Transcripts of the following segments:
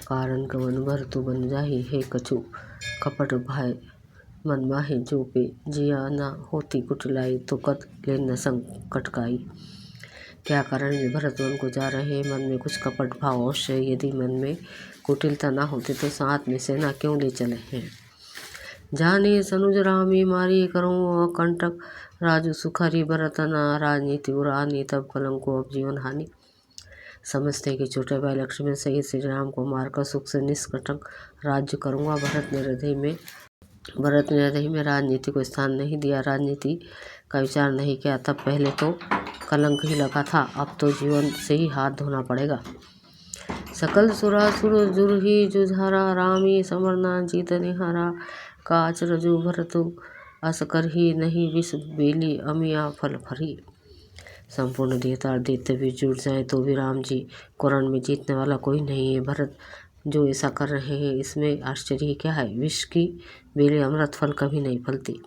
कारण कवन भर तू बन जाही है कछु कपट भाय मन माहे जो पे जिया न होती कुटिलाई तो कद ले न संकट काई। क्या कारण है भरत वन को जा रहे मन में कुछ कपट भाव अवश्य। यदि मन में कुटिलता ना होती तो साथ में सेना क्यों ले चले हैं। जाने सनुज रामी मारी करूँ कंटक राजू सुखरी भरत न राजनीति उरानी तब कलंको अब जीवन हानि। समझते कि छोटे भाई लक्ष्मण सहित श्री राम को मारकर सुख से निष्कंटक राज्य करूँगा। भरत ने हृदय में राजनीति को स्थान नहीं दिया, राजनीति का विचार नहीं किया। तब पहले तो कलंक ही लगा था, अब तो जीवन से ही हाथ धोना पड़ेगा। सकल सुरासुर जुरही जुझारा रामी समरना जीत निहारा काच रजू भरतु असकर ही नहीं विष बेली अमिया फल फरी। संपूर्ण देवता दैत्य भी जुट जाए तो भी राम जी को रण में जीतने वाला कोई नहीं है। भरत जो ऐसा कर रहे हैं इसमें आश्चर्य क्या है। विष की बेले अमृत फल कभी नहीं फलती।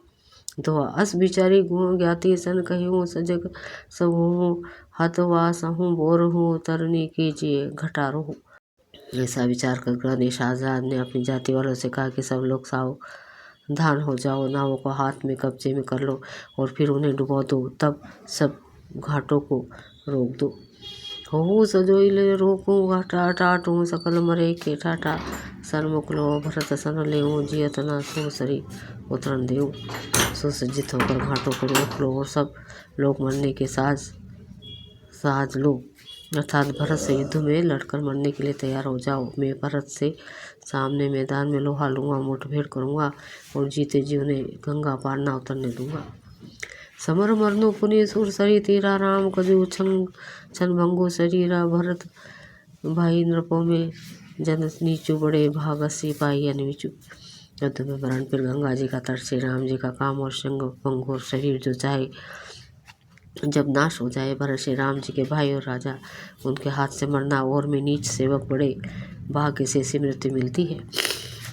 तो अस बिचारी गुण ज्ञाति सन कहूँ सजग सब हूँ हतवास हूँ बोर हूँ तरनी कीजिए घटारो हूँ। ऐसा विचार कर ग्रह निशाजाद ने अपनी जाति वालों से कहा कि सब लोग सावधान हो जाओ, नावों को हाथ में कब्जे में कर लो और फिर उन्हें डुबो दो, तब सब घाटों को रोक दो। हो सजोइले रोकूँ घाटा टाटूँ सकल मरे के ठाटा सन्मुख लो भरत सन लेऊँ जियत न सो सरी उतरन देऊँ। सुसज्जित होकर घाटों को रोक लो और सब लोग मरने के साज लो, अर्थात भरत से युद्ध में लड़कर मरने के लिए तैयार हो जाओ। मैं भरत से सामने मैदान में लोहा लूँगा, मुठभेड़ करूँगा और जीते जी उन्हें गंगा पार न उतरने दूंगा। समर मरनु पुनि सुर सरी तीरा राम कजू छन भंगो शरीरा भरत भाई नृपों में जन नीचू बड़े भागसी पाई अनविचू। युद्ध में मरण फिर गंगा जी का तट से राम जी का काम और संग भंगोर शरीर जो चाहे जब नाश हो जाए। भरत श्री राम जी के भाई और राजा उनके हाथ से मरना और में नीच सेवक बड़े भाग्य से ऐसी मृत्यु मिलती है।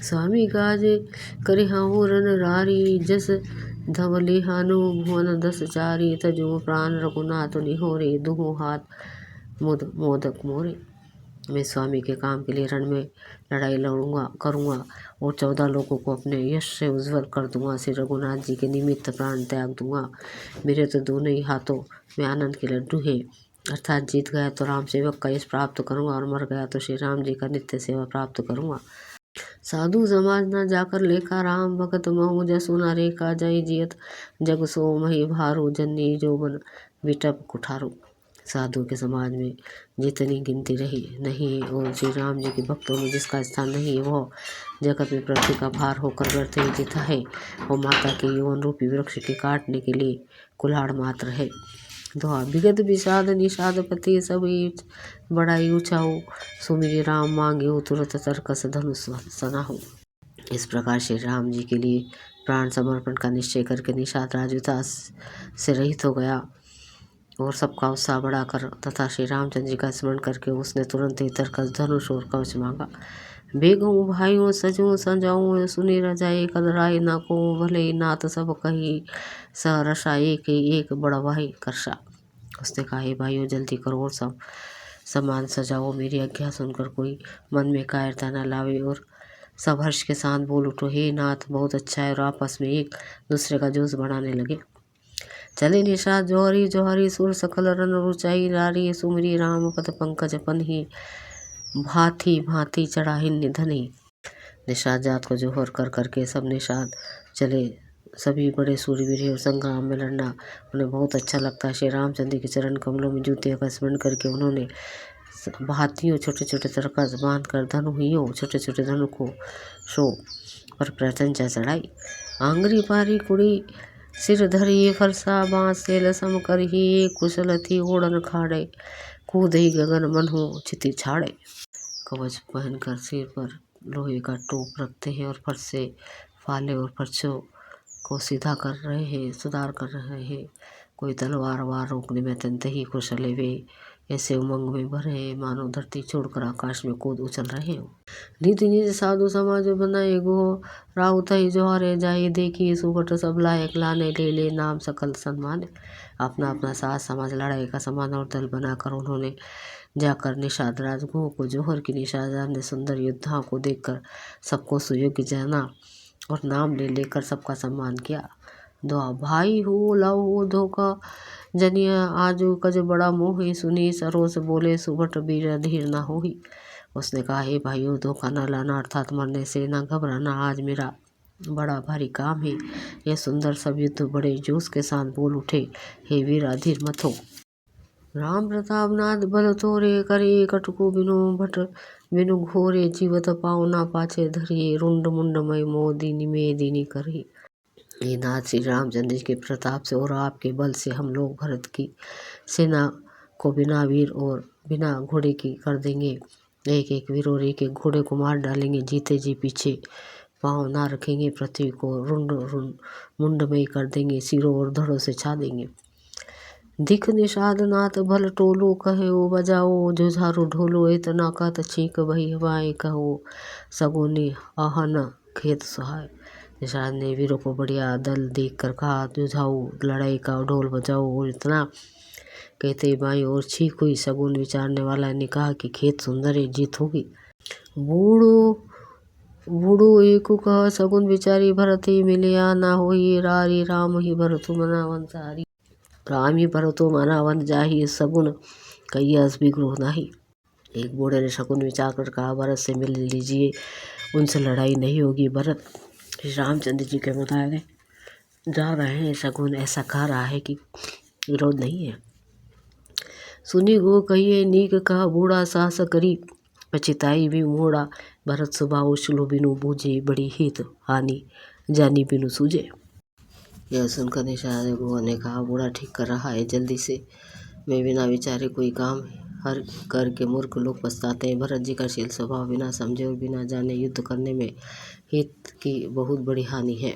स्वामी काज करे हाउ रन रारी जस धवले हानु भुवन दस चारी तजो प्राण रघुनाथ निहोरे दुहु हाथ मोदक मोरे। मैं स्वामी के काम के लिए रण में लड़ाई करूँगा और 14 लोगों को अपने यश से उज्जवल कर दूंगा। श्री रघुनाथ जी के निमित्त प्राण त्याग दूंगा। मेरे तो दोनों ही हाथों में आनंद के लड्डू हैं, अर्थात जीत गया तो राम सेवक का यश प्राप्त करूंगा और मर गया तो श्री राम जी का नित्य सेवा प्राप्त करूंगा। साधु समाज न जाकर लेखा राम भगत महु जसु न रेखा जय जियत जग सो मही भारू जन्नी जो बन विटप कुठारू। साधु के समाज में जितनी गिनती रही नहीं है और श्री राम जी के भक्तों में जिसका स्थान नहीं है वह जगत में पृथ्वी का भार होकर व्यर्थ ही जीता है और माता के यौवन रूपी वृक्ष के काटने के लिए कुल्हाड़ मात्र है। दोहा विगत विषाद निषाद पति सब बड़ाई ऊँचाऊ सुमिरि राम मांगे तुरत तरकस धनुष सनाहु। इस प्रकार श्री राम जी के लिए प्राण समर्पण का निश्चय करके निषाद राजुता से रहित हो गया और सबका उत्साह बढ़ाकर तथा श्री रामचंद्र जी का स्मरण करके उसने तुरंत ही तरकस धनुष और कवच मांगा। बेगूँ भाइयों सजूँ संजाऊँ सुनी रजाई कदराई ना को भले नात सब कही स रसा एक बड़वाही करसा। उसने कहा हे भाइयों जल्दी करो और सब सामान सजाओ, मेरी आज्ञा सुनकर कोई मन में कायरता न लावे और सब हर्ष के साथ बोल उठो हे नाथ बहुत अच्छा है और आपस में एक दूसरे का जोश बढ़ाने लगे। चले निषाद जोहरी जोहरी सुर सकल रन रुचाई रारी सुमरी राम पद पंकज पन ही भांति भांति चढ़ाही निधनी। निषाद जात को जोहर कर करके सब निषाद चले। सभी बड़े सूरवीर और संग्राम में लड़ना उन्हें बहुत अच्छा लगता है। श्री रामचंद्र के चरण कमलों में जूते का स्मरण करके उन्होंने हाथियों छोटे छोटे तरकस बांध कर धनुहियों छोटे छोटे धनु को शो पर प्रत्यंचा चढ़ाई। आंगरी पारी कुड़ी सिर धरिए फरसा बाँस से लसम कर ही कुशल थी ओढ़न खाड़े कूद ही गगन मन हो चिति छाड़े। कवच पहनकर सिर पर लोहे का टोप रखते हैं और फर्श से फाले और फर्शों को सीधा कर रहे हैं सुधार कर रहे हैं। कोई तलवार वार रोकने में अत्यंत ही कुशल है। वे ऐसे उमंग में भरे मानो धरती छोड़कर आकाश में कूद उछल रहे हो। निज निज साधु समाज बनाए गो राउत ही जोहरे जाए देखिए सुगट सब लायक लाने ले नाम सकल सम्मान। अपना अपना साथ समाज लड़ाई का समान और दल बनाकर उन्होंने जाकर निषाद राजगुहों को जौहर की निषाद ने सुंदर योद्धाओं को देखकर सबको सुयोग्य जाना और नाम ले लेकर सबका सम्मान किया। दुआ भाई हो लाओ हो धोखा जनिया आजू कज बड़ा मोहि सुनी सरोस बोले सुभट बीर धीर ना होही। उसने कहा, हे भाइयों, धोखा न लाना अर्थात मरने से न घबराना, आज मेरा बड़ा भारी काम है। यह सुंदर सब युद्ध बड़े जोश के साथ बोल उठे, हे वीर अधीर मत हो। राम प्रताप नाथ बल तोरे करे कटको बिनु भट बिनु घोरे जीवत पाओ ना पाछे धरिए रुंड मुंड मय मोदिनी में दीनी करे। ये नाथ श्री रामचंद्र जी के प्रताप से और आपके बल से हम लोग भरत की सेना को बिना वीर और बिना घोड़े की कर देंगे। एक एक वीर और एक एक घोड़े को मार डालेंगे। जीते जी पीछे पाँव ना रखेंगे। पृथ्वी को रुंड मुंडमय कर देंगे। सिरों और धड़ों से छा देंगे। दिख निषाद नाथ भल टोलो कहे ओ बजाओ जुझारू ढोलो इतना कहत छींक भई हवाएं कहो सगुनी आहन खेत सुहाए। निषाद ने वीरों को बढ़िया दल देख कर कहा, जुझाओ लड़ाई का ढोल बजाओ। और इतना कहते बाई और छींक हुई। सगुन विचारने वाला ने कहा कि खेत सुंदर है, जीत होगी। बूढ़ो एक कहा सगुन विचारी भरत ही मिलिया ना होई रारी राम ही भरतु मनावन सारी। राम ही भरतु मनावन जाही सगुन कहियस बिग्रोह नाही। एक बूढ़े ने शकुन विचार कर कहा, भरत से मिल लीजिए, उनसे लड़ाई नहीं होगी। भरत श्री रामचंद्र जी के बताए जा रहे हैं। शकुन ऐसा कह रहा है कि विरोध नहीं है। सुनी गो कहिए नीक कहा बूढ़ा साहस करी पछिताई भी मोड़ा। भरत सुभाव शुलो बिनु बूझे बड़ी हित हानि जानी बिनु सूझे। यह सुनकर निषाद गुह ने कहा, बूढ़ा ठीक कर रहा है, जल्दी से मैं बिना विचारे कोई काम हर करके मूर्ख लोग पछताते हैं। भरत जी का शील स्वभाव बिना समझे और बिना जाने युद्ध करने में हित की बहुत बड़ी हानि है।